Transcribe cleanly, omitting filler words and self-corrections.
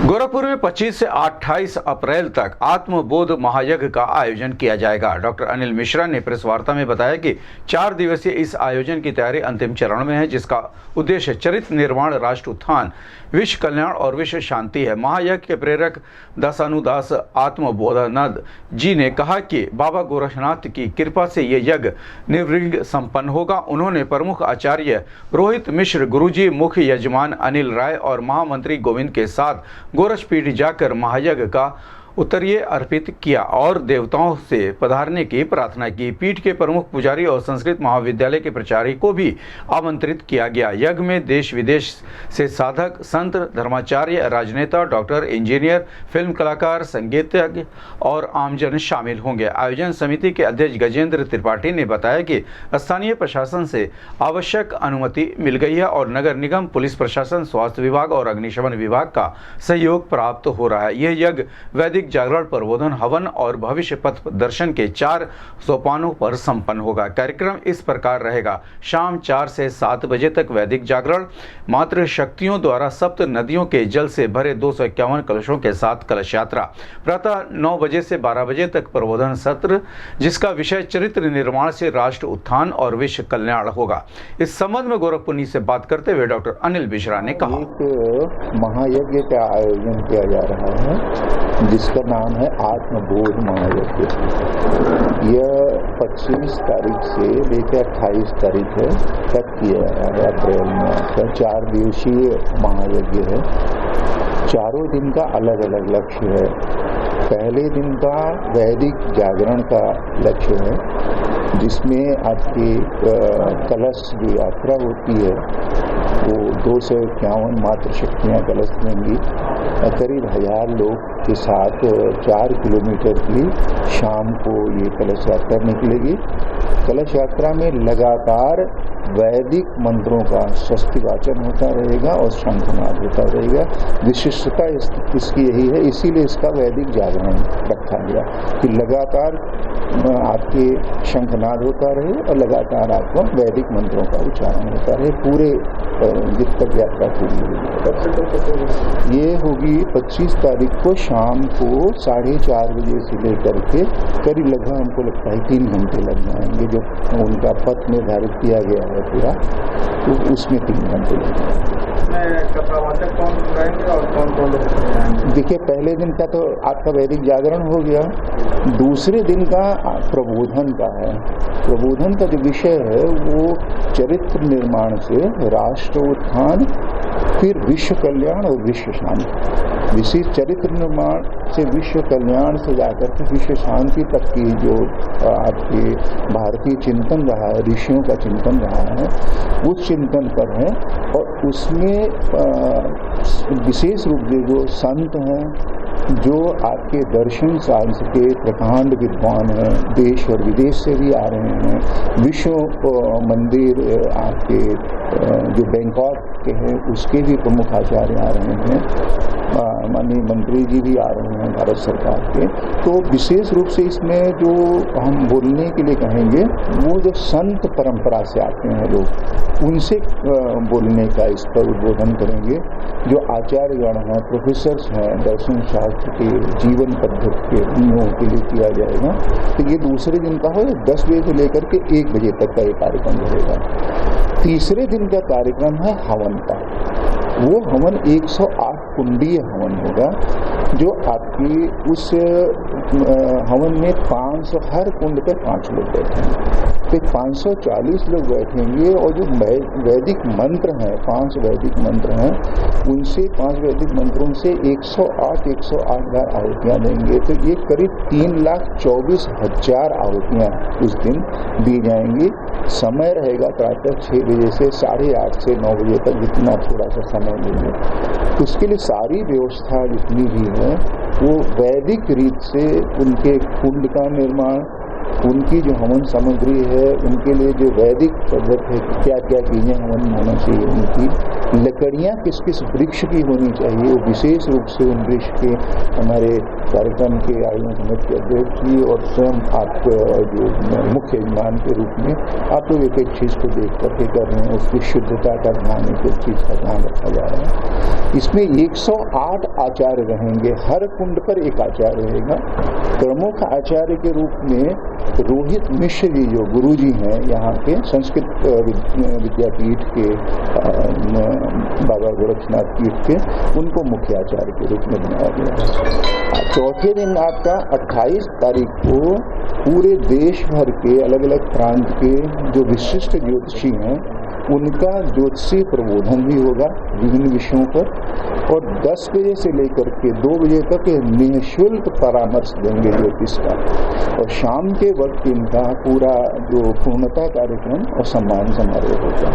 गोरखपुर में 25 से 28 अप्रैल तक आत्मबोध महायज्ञ का आयोजन किया जाएगा। डॉक्टर अनिल मिश्रा ने प्रेस वार्ता में बताया कि 4 दिवसीय इस आयोजन की तैयारी अंतिम चरण में है, जिसका उद्देश्य चरित्र निर्माण, राष्ट्र उत्थान, विश्व कल्याण और विश्व शांति है। महायज्ञ के प्रेरक दासानुदास आत्मबोधानंद जी ने कहा कि बाबा गोरखनाथ की कृपा से ये यज्ञ निर्विघ्न संपन्न होगा। उन्होंने प्रमुख आचार्य रोहित मिश्र, गुरुजी, मुख्य यजमान अनिल राय और महामंत्री गोविंद के साथ गोरक्षपीठ जाकर महायज्ञ का उत्तरीय अर्पित किया और देवताओं से पधारने की प्रार्थना की। पीठ के प्रमुख पुजारी और संस्कृत महाविद्यालय के प्राचार्य को भी आमंत्रित किया गया। यज्ञ में देश विदेश से साधक, संत, धर्माचार्य, राजनेता, डॉक्टर, इंजीनियर, फिल्म कलाकार, संगीतज्ञ और आमजन शामिल होंगे। आयोजन समिति के अध्यक्ष गजेंद्र त्रिपाठी ने बताया कि स्थानीय प्रशासन से आवश्यक अनुमति मिल गई है और नगर निगम, पुलिस प्रशासन, स्वास्थ्य विभाग और अग्निशमन विभाग का सहयोग प्राप्त हो रहा है। यह यज्ञ वैदिक जागरण, प्रबोधन, हवन और भविष्य पथ दर्शन के 4 सोपानों पर संपन्न होगा। कार्यक्रम इस प्रकार रहेगा: शाम 4 से 7 बजे तक वैदिक जागरण, मातृ शक्तियों द्वारा सप्त नदियों के जल से भरे 251 कलशों के साथ कलश यात्रा। प्रातः 9 बजे से 12 बजे तक प्रबोधन सत्र, जिसका विषय चरित्र निर्माण से राष्ट्र उत्थान और विश्व कल्याण होगा। इस संबंध में गोरखपुर से बात करते हुए डॉक्टर अनिल मिश्रा ने कहा, एक महायज्ञ का आयोजन किया जा रहा है जिसका नाम है आत्मबोध महायज्ञ। यह 25 तारीख से लेकर 28 तारीख तक किया जा रहा है। अप्रैल में 4 दिवसीय महायज्ञ है। चारों दिन का अलग अलग लक्ष्य है। पहले दिन का वैदिक जागरण का लक्ष्य है, जिसमें आपकी कलश जो यात्रा होती है वो 251 मातृ शक्तियाँ कलश लेंगी। करीब 1000 लोग के साथ 4 किलोमीटर की शाम को ये कलश यात्रा निकलेगी। कलश यात्रा में लगातार वैदिक मंत्रों का स्वस्ति वाचन होता रहेगा और शंखनाद होता रहेगा। विशिष्टता इसकी यही है, इसीलिए इसका वैदिक जागरण रखा गया कि लगातार आपके शंखनाद होता रहे और लगातार आपको वैदिक मंत्रों का उच्चारण होता रहे पूरे तक यात्रा पूरी। ये होगी 25 तारीख को शाम को 4:30 बजे से लेकर के करीब लगभग हमको लगता है 3 घंटे लग जाएंगे। जो उनका पथ निर्धारित किया गया है पूरा, तो उसमें 3 घंटे लग जाएंगे। कौन रहेंगे और कौन लोग? देखिए, पहले दिन का तो आपका वैदिक जागरण हो गया। दूसरे दिन का प्रबोधन का है। प्रबोधन का जो विषय है वो चरित्र निर्माण से राष्ट्र उत्थान, फिर विश्व कल्याण और विश्व शांति। विशेष चरित्र निर्माण से विश्व कल्याण से जाकर के विश्व शांति तक की जो आपके भारतीय चिंतन रहा है, ऋषियों का चिंतन रहा है, उस चिंतन पर है। और उसमें विशेष रूप से जो संत हैं, जो आपके दर्शन शास्त्र के प्रकांड विद्वान हैं, देश और विदेश से भी आ रहे हैं। विश्व मंदिर आपके जो बैंकॉक के हैं उसके भी प्रमुख आचार्य आ रहे हैं। माननीय मंत्री जी भी आ रहे हैं भारत सरकार के। तो विशेष रूप से इसमें जो हम बोलने के लिए कहेंगे, वो जो संत परंपरा से आते हैं लोग, उनसे बोलने का इस पर उद्बोधन करेंगे। जो आचार्यगण हैं, प्रोफेसर्स हैं, दर्शन शास्त्र के जीवन पद्धति के, उन लोगों के लिए किया जाएगा। तो ये दूसरे दिन का हो 10 बजे से लेकर के 1 बजे तक का ये कार्यक्रम रहेगा। तीसरे दिन का कार्यक्रम है हवन का। वो हवन 108 कुंडीय हवन होगा, जो आपकी उस हवन में 500, हर कुंड पे 5 लोग बैठेंगे। तो 540 लोग बैठेंगे और जो वैदिक मंत्र हैं, 5 वैदिक मंत्र हैं, उनसे 5 वैदिक मंत्रों से 108 बार आहुतियाँ देंगे। तो ये करीब 3,24,000 आहुतियाँ उस दिन दी जाएंगी। समय रहेगा प्रातः 6 बजे से 8:30 से 9 बजे तक, जितना थोड़ा सा समय मिले। उसके लिए सारी व्यवस्था जितनी भी है वो वैदिक रीत से, उनके कुंड का निर्माण, उनकी जो हवन सामग्री है, उनके लिए जो वैदिक पद्धति है, क्या क्या चीजें हवन में होना चाहिए उनकी, लकड़ियां किस किस वृक्ष की होनी चाहिए, विशेष रूप से उन वृक्ष के हमारे कार्यक्रम के आयोजन समिति के अध्यक्ष जी और स्वयं आप जो मुख्य यजमान के रूप में आप लोग एक एक चीज को देख करके कर रहे हैं, उसकी शुद्धता का ध्यान, एक एक चीज का ध्यान रखा जा रहा है। इसमें 108 आचार्य रहेंगे, हर कुंड पर एक आचार्य रहेगा। प्रमुख आचार्य के रूप में रोहित मिश्र जी जो गुरु जी हैं यहाँ के संस्कृत विद्यापीठ के बाबा गोरक्षनाथ पीठ के, उनको मुख्य आचार्य के रूप में बनाया गया है। चौथे दिन आपका 28 तारीख को पूरे देश भर के अलग अलग प्रांत के जो विशिष्ट ज्योतिषी हैं उनका ज्योतिषी प्रबोधन भी होगा विभिन्न विषयों पर, और 10 बजे से लेकर के 2 बजे तक निःशुल्क परामर्श देंगे ज्योतिष का, और शाम के वक्त इनका पूरा जो पूर्णता कार्यक्रम और सम्मान समारोह होगा।